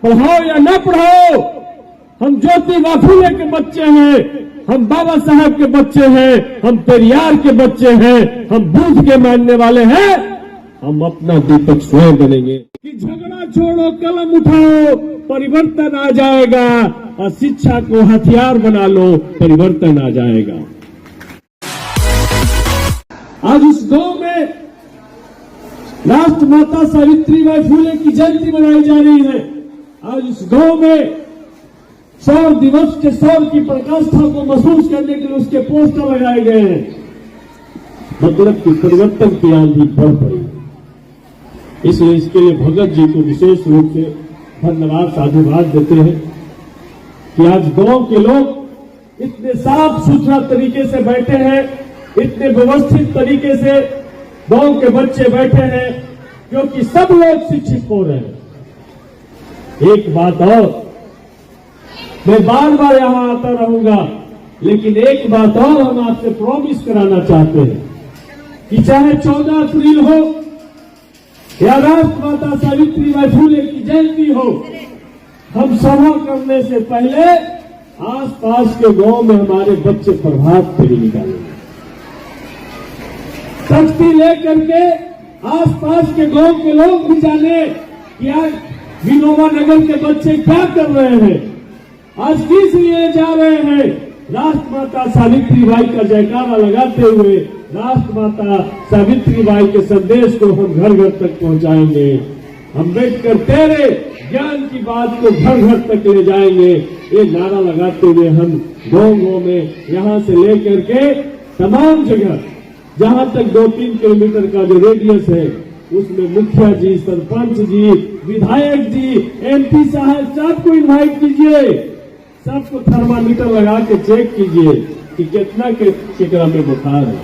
पढ़ाओ या ना पढ़ाओ, हम ज्योतिबा फूले के बच्चे हैं, हम बाबा साहब के बच्चे हैं, हम पेरियार के बच्चे हैं, हम बुद्ध के मानने वाले हैं। हम अपना दीपक स्वयं बनेंगे। कि झगड़ा छोड़ो, कलम उठाओ, परिवर्तन आ जाएगा, और शिक्षा को हथियार बना लो, परिवर्तन आ जाएगा। आज उस गांव में राष्ट्रमाता सावित्रीबाई फूले की जयंती मनाई जा रही है। आज उस गांव में सौर दिवस के सौर की प्रकाष्ठा को महसूस करने के लिए उसके पोस्टर लगाए गए हैं। मतलब कि परिवर्तन की आंधी बढ़ पड़ी। इसलिए इसके लिए भगत जी को विशेष रूप से धन्यवाद साधुवाद देते हैं कि आज गांव के लोग इतने साफ सुथरा तरीके से बैठे हैं, इतने व्यवस्थित तरीके से गांव के बच्चे बैठे हैं, क्योंकि सब लोग शिक्षित हो रहे हैं। एक बात और, मैं बार बार यहां आता रहूंगा, लेकिन एक बात और हम आपसे प्रॉमिस कराना चाहते हैं कि चाहे 14 अप्रैल हो या राष्ट्रमाता सावित्रीबाई फूले की जयंती हो, हम सभा करने से पहले आसपास के गांव में हमारे बच्चे प्रभात फेरी निकालेंगे। तख्ती लेकर के आसपास के गांव के लोग भी जाने कि आज विनोबा नगर के बच्चे क्या कर रहे हैं, आज किस लिए जा रहे हैं। राष्ट्रमाता सावित्रीबाई का जयकारा लगाते हुए राष्ट्रमाता सावित्रीबाई के संदेश को हम घर घर तक पहुंचाएंगे। अम्बेडकर तेरे ज्ञान की बात को घर घर तक ले जाएंगे। ये नारा लगाते हुए हम गांव में यहां से लेकर के तमाम जगह जहां तक 2-3 किलोमीटर का जो रेडियस है, उसमें मुखिया जी, सरपंच जी, विधायक जी, एमपी साहब सबको इन्वाइट कीजिए, सबको थर्मामीटर लगा के चेक कीजिए कि कितना केकरा में बुखार है।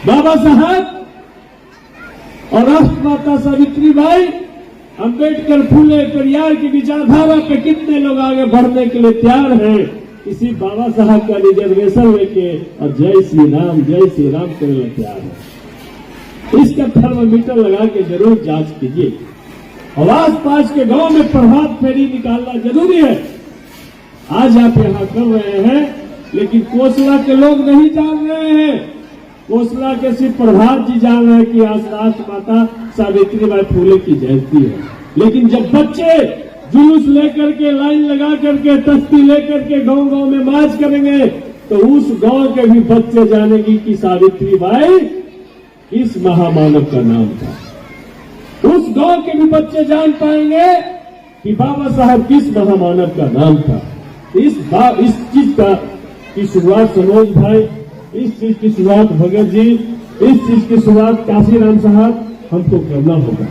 बाबा साहब और राष्ट्रमाता सावित्रीबाई, अम्बेडकर, फूले, पेरियार की विचारधारा पे कितने लोग आगे बढ़ने के लिए तैयार हैं। इसी बाबा साहब का रिजर्वेशन लेके और जय श्री राम करने लिए तैयार है। इसका थर्मामीटर लगा के जरूर जांच कीजिए। और आसपास के गांव में प्रभात फेरी निकालना जरूरी है। आज आप यहां कर रहे हैं, लेकिन कोसला के लोग नहीं जान रहे हैं। कोसला के सिर्फ प्रभात जी जान रहे हैं कि आज राष्ट्रमाता सावित्रीबाई फूले की जयंती है। लेकिन जब बच्चे जुलूस लेकर के, लाइन लगा करके, तख्ती लेकर के गांव गांव में मार्च करेंगे, तो उस गांव के भी बच्चे जानेंगे कि सावित्रीबाई इस महामानव का नाम था। उस गांव के भी बच्चे जान पाएंगे कि बाबा साहब किस महामानव का नाम था। इस चीज की शुरुआत सनोज भाई, इस चीज की शुरुआत भगत जी, इस चीज की शुरुआत काशीराम साहब हमको करना होगा,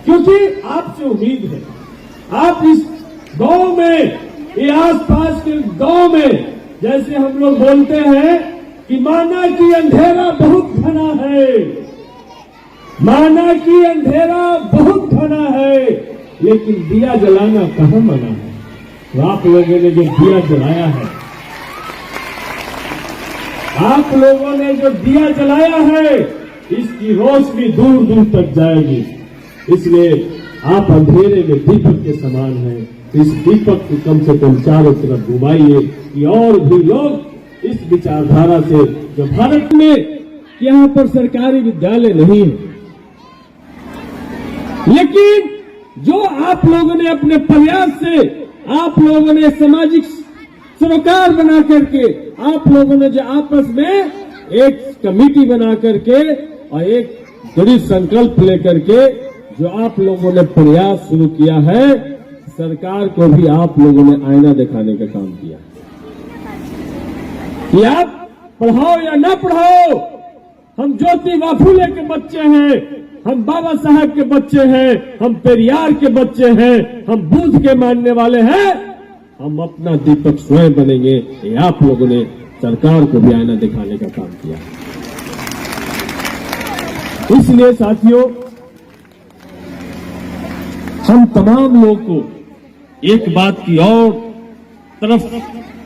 क्योंकि आपसे उम्मीद है आप इस गांव में, ये आसपास के गांव में, जैसे हम लोग बोलते हैं कि माना कि अंधेरा बहुत घना है, माना कि अंधेरा बहुत घना है, लेकिन दिया जलाना कहां मना है। तो आप लोगों ने जो दिया जलाया है, आप लोगों ने जो दिया जलाया है, इसकी रोशनी दूर दूर तक जाएगी। इसलिए आप अंधेरे में दीपक के समान हैं। इस दीपक को कम से कम चारों तरफ घुमाइए कि और भी लोग इस विचारधारा से, जो भारत में यहाँ पर सरकारी विद्यालय नहीं है, लेकिन जो आप लोगों ने अपने प्रयास से, आप लोगों ने सामाजिक सरोकार बना करके, आप लोगों ने जो आपस में एक कमेटी बना करके और एक दृढ़ संकल्प लेकर के जो आप लोगों ने प्रयास शुरू किया है, सरकार को भी आप लोगों ने आईना दिखाने का काम किया कि आप पढ़ाओ या ना पढ़ाओ, हम ज्योतिबा फूले के बच्चे हैं, हम बाबा साहब के बच्चे हैं, हम पेरियार के बच्चे हैं, हम बुद्ध के मानने वाले हैं। हम अपना दीपक स्वयं बनेंगे। ये आप लोगों ने सरकार को भी आईना दिखाने का काम किया। इसलिए साथियों, हम तमाम लोगों को एक बात की और तरफ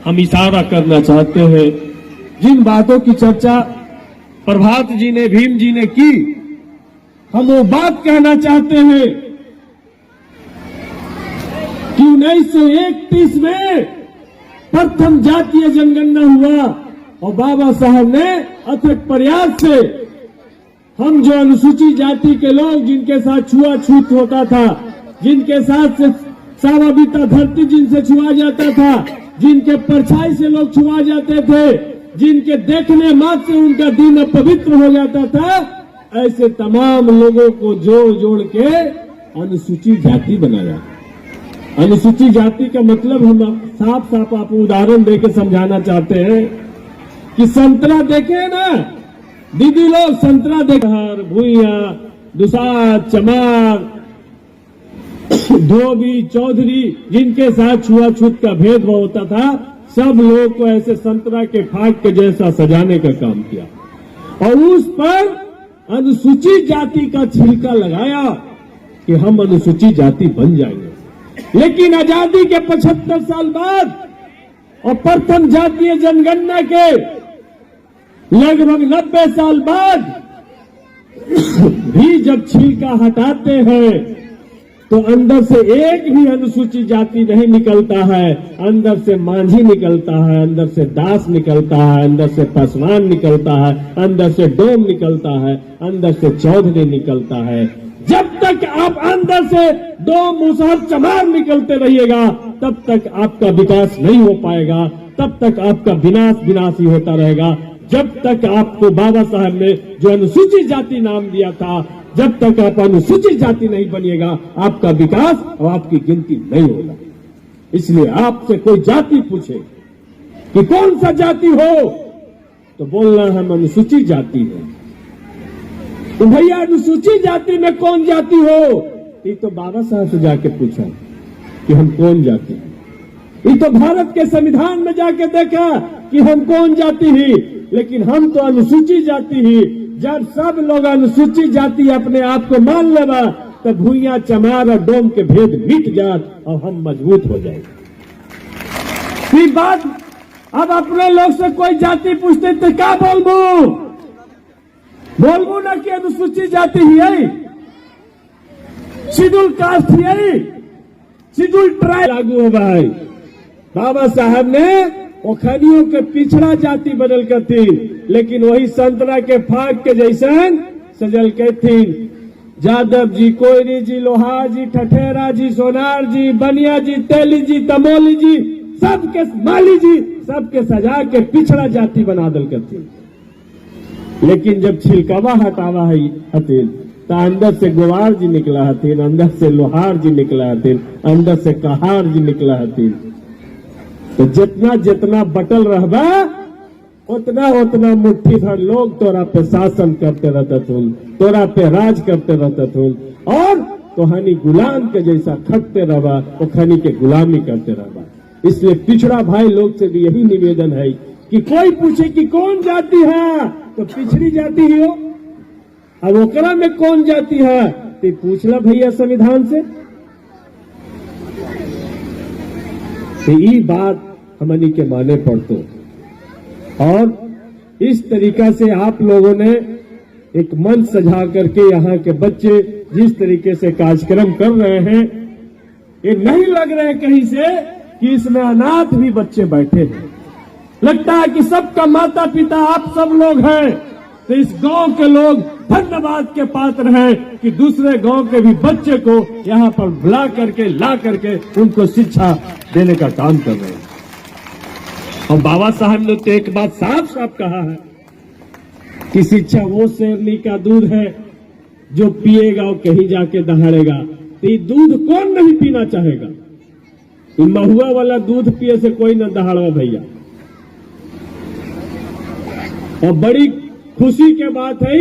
हम इशारा करना चाहते हैं। जिन बातों की चर्चा प्रभात जी ने, भीम जी ने की, हम वो बात कहना चाहते हैं 1931 में प्रथम जातीय जनगणना हुआ और बाबा साहब ने अथक प्रयास से हम जो अनुसूचित जाति के लोग जिनके साथ छुआछूत होता था, जिनके साथ सावाबिता धरती जिनसे छुआ जाता था, जिनके परछाई से लोग छुआ जाते थे, जिनके देखने मात्र से उनका दिन अपवित्र हो जाता था, ऐसे तमाम लोगों को जोड़ जोड़ के अनुसूचित जाति बनाया। अनुसूचित जाति का मतलब हम साफ साफ आपको उदाहरण देके समझाना चाहते हैं कि संतरा देखे ना दीदी लोग, संतरा देखे भूइया, दुसाद, चमार, धोबी, चौधरी जिनके साथ छुआछूत का भेदभाव होता था, सब लोग को ऐसे संतरा के फाग के जैसा सजाने का काम किया और उस पर अनुसूचित जाति का छिलका लगाया कि हम अनुसूचित जाति बन जाएंगे। लेकिन आजादी के 75 साल बाद और प्रथम जातीय जनगणना के लगभग 90 साल बाद भी जब छिलका हटाते हैं तो अंदर से एक भी अनुसूचित जाति नहीं निकलता है। अंदर से मांझी निकलता है, अंदर से दास निकलता है, अंदर से पासवान निकलता है, अंदर से डोम निकलता है, अंदर से चौधरी निकलता है। जब तक आप अंदर से डोम, मुसहर, चमार निकलते रहिएगा तब तक आपका विकास नहीं हो पाएगा, तब तक आपका विनाश ही होता रहेगा। जब तक आपको बाबा साहब ने जो अनुसूचित जाति नाम दिया था, जब तक आप अनुसूचित जाति नहीं बनिएगा, आपका विकास और आपकी गिनती नहीं होगा। इसलिए आपसे कोई जाति पूछे कि कौन सा जाति हो तो बोलना हम अनुसूचित जाति है। तो भैया अनुसूचित जाति में कौन जाति हो? ये तो बाबा साहब से जाके पूछा कि हम कौन जाति हैं। ये तो भारत के संविधान में जाके देखा कि हम कौन जाति ही, लेकिन हम तो अनुसूचित जाति ही। जब सब लोग अनुसूचित जाति अपने आप को मान लेगा तो भूइया, चमार और डोम के भेद मिट जात और हम मजबूत हो जाएंगे। फिर बात अब अपने लोग से कोई जाति पूछते तो क्या बोलबू ना कि अनुसूचित जाति ही है, शेड्यूल कास्ट ही है, शेड्यूल ट्राइब लागू हो गया है। बाबा साहब ने ओखनियों के पिछड़ा जाति बदल कर थी, लेकिन वही संतरा के फाग के जैसन सजल के थी। जादव जी, कोयरी जी, लोहार जी, ठठेरा जी, सोनार जी, बनिया जी, तेली जी, तमोली जी, सबके माली जी, सबके सजा के पिछड़ा जाति बना दल कर थी। लेकिन जब छिलकावा हटावा है हथिन तो अंदर से गुवार जी निकला हथिन, अंदर से लोहार जी निकला हथिन, अंदर से कहार जी निकला हथिन। तो जितना जितना बटल रहबा उतना उतना मुट्ठी भर लोग तोरा पे शासन करते रहते थुन, तोरा पे राज करते रहते थुन और तोहानी गुलाम के जैसा खटते रहबा, वो खनी के गुलामी करते रहबा। इसलिए पिछड़ा भाई लोग से भी यही निवेदन है कि कोई पूछे कि कौन जाति है तो पिछड़ी जाति ही हो, अब ओकरा में कौन जाति है तो पूछला भैया संविधान से। तो ये बात हमनी के माने पड़तो और इस तरीका से आप लोगों ने एक मंच सजा करके यहाँ के बच्चे जिस तरीके से कार्यक्रम कर रहे हैं, ये नहीं लग रहे कहीं से कि इसमें अनाथ भी बच्चे बैठे हैं। लगता है कि सबका माता पिता आप सब लोग हैं। तो इस गांव के लोग धन्यवाद के पात्र हैं कि दूसरे गांव के भी बच्चे को यहाँ पर बुला करके ला करके उनको शिक्षा देने का काम कर रहे हैं। और बाबा साहब ने तो एक बात साफ साफ कहा है कि शिक्षा वो शेरनी का दूध है जो पिएगा और कहीं जाके दहाड़ेगा। तो ये दूध कौन नहीं पीना चाहेगा? ये महुआ वाला दूध पिए से कोई न दहाड़वा भैया। और बड़ी खुशी के बात है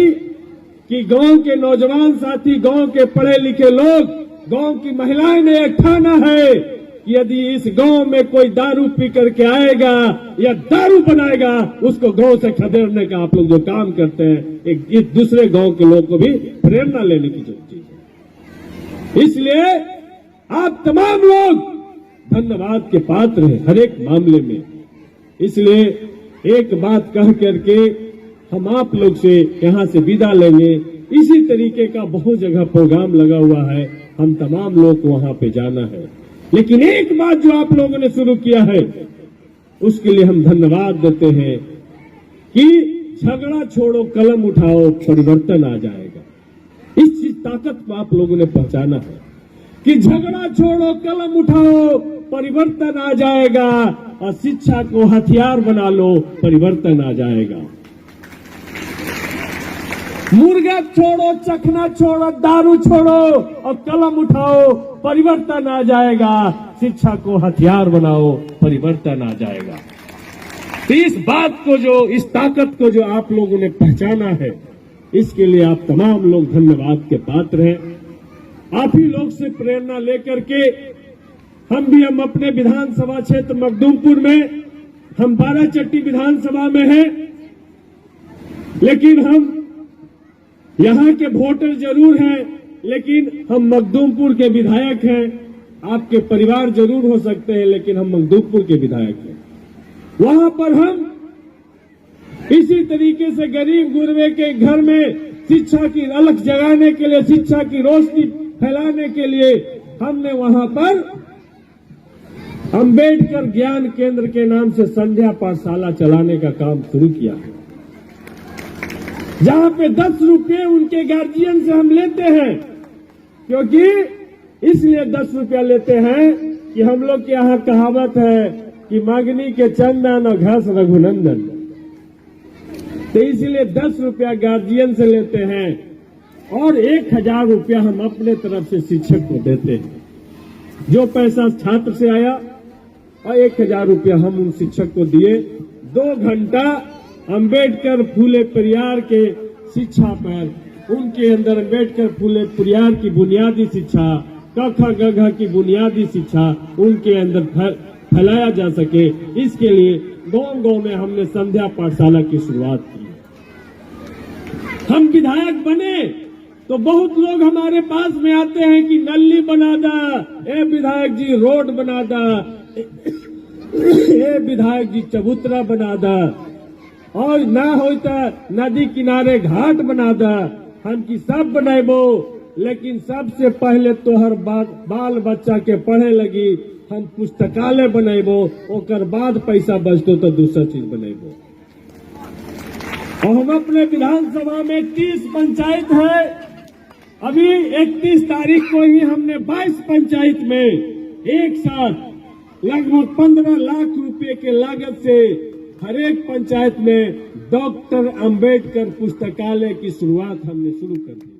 कि गांव के नौजवान साथी, गांव के पढ़े लिखे लोग, गांव की महिलाएं ने एक ठाना है कि यदि इस गांव में कोई दारू पी करके आएगा या दारू बनाएगा, उसको गांव से खदेड़ने का आप लोग जो काम करते हैं, एक दूसरे गांव के लोग को भी प्रेरणा लेने की जरूरत है। इसलिए आप तमाम लोग धन्यवाद के पात्र हैं हर एक मामले में। इसलिए एक बात कह करके हम आप लोग से यहाँ से विदा लेंगे। इसी तरीके का बहुत जगह प्रोग्राम लगा हुआ है, हम तमाम लोग को वहाँ पे जाना है। लेकिन एक बात जो आप लोगों ने शुरू किया है उसके लिए हम धन्यवाद देते हैं कि झगड़ा छोड़ो, कलम उठाओ, परिवर्तन आ जाएगा। इस चीज ताकत को आप लोगों ने पहचाना है कि झगड़ा छोड़ो, कलम उठाओ, परिवर्तन आ जाएगा। और शिक्षा को हथियार बना लो, परिवर्तन आ जाएगा। मुर्गा छोड़ो, चखना छोड़ो, दारू छोड़ो और कलम उठाओ, परिवर्तन आ जाएगा। शिक्षा को हथियार बनाओ, परिवर्तन आ जाएगा। तो इस बात को जो, इस ताकत को जो आप लोगों ने पहचाना है, इसके लिए आप तमाम लोग धन्यवाद के पात्र हैं। आप ही लोग से प्रेरणा लेकर के हम अपने विधानसभा क्षेत्र मखदूमपुर में, हम बाराचट्टी विधानसभा में हैं, लेकिन हम यहाँ के वोटर जरूर हैं, लेकिन हम मखदूमपुर के विधायक हैं। आपके परिवार जरूर हो सकते हैं, लेकिन हम मखदूमपुर के विधायक हैं। वहां पर हम इसी तरीके से गरीब गुरबे के घर में शिक्षा की अलख जगाने के लिए, शिक्षा की रोशनी फैलाने के लिए हमने वहां पर अंबेडकर ज्ञान केंद्र के नाम से संध्या पाठशाला चलाने का काम शुरू किया है, जहां पे 10 रुपये उनके गार्जियन से हम लेते हैं। क्योंकि इसलिए 10 रुपया लेते हैं कि हम लोग के यहाँ कहावत है कि मांगनी के चंदन और घास रघुनंदन। तो इसलिए 10 रुपया गार्जियन से लेते हैं और 1000 रुपया हम अपने तरफ से शिक्षक को देते हैं। जो पैसा छात्र से आया और 1000 रुपया हम उन शिक्षक को दिए। 2 घंटा अंबेडकर फूले पेरियार के शिक्षा पर, उनके अंदर अंबेडकर फूले पेरियार की बुनियादी शिक्षा, क ख ग घ की बुनियादी शिक्षा उनके अंदर फैलाया जा सके, इसके लिए गांव-गांव में हमने संध्या पाठशाला की शुरुआत की। हम विधायक बने तो बहुत लोग हमारे पास में आते हैं कि नल्ली बना दा, ए विधायक जी रोड बना दा, ए विधायक जी चबूतरा बना दा, और ना होता नदी किनारे घाट बना दा। हम की सब बनाबो, लेकिन सबसे पहले तोहर बाल बच्चा के पढ़े लगी हम पुस्तकालय बनेबो, ओकर बाद पैसा बचतो तो दूसरा चीज बनेबो। और हम अपने विधानसभा में 30 पंचायत है। अभी 31 तारीख को ही हमने 22 पंचायत में एक साथ लगभग 15 लाख रुपए के लागत से हर एक पंचायत में डॉक्टर अंबेडकर पुस्तकालय की शुरुआत हमने शुरू कर दी।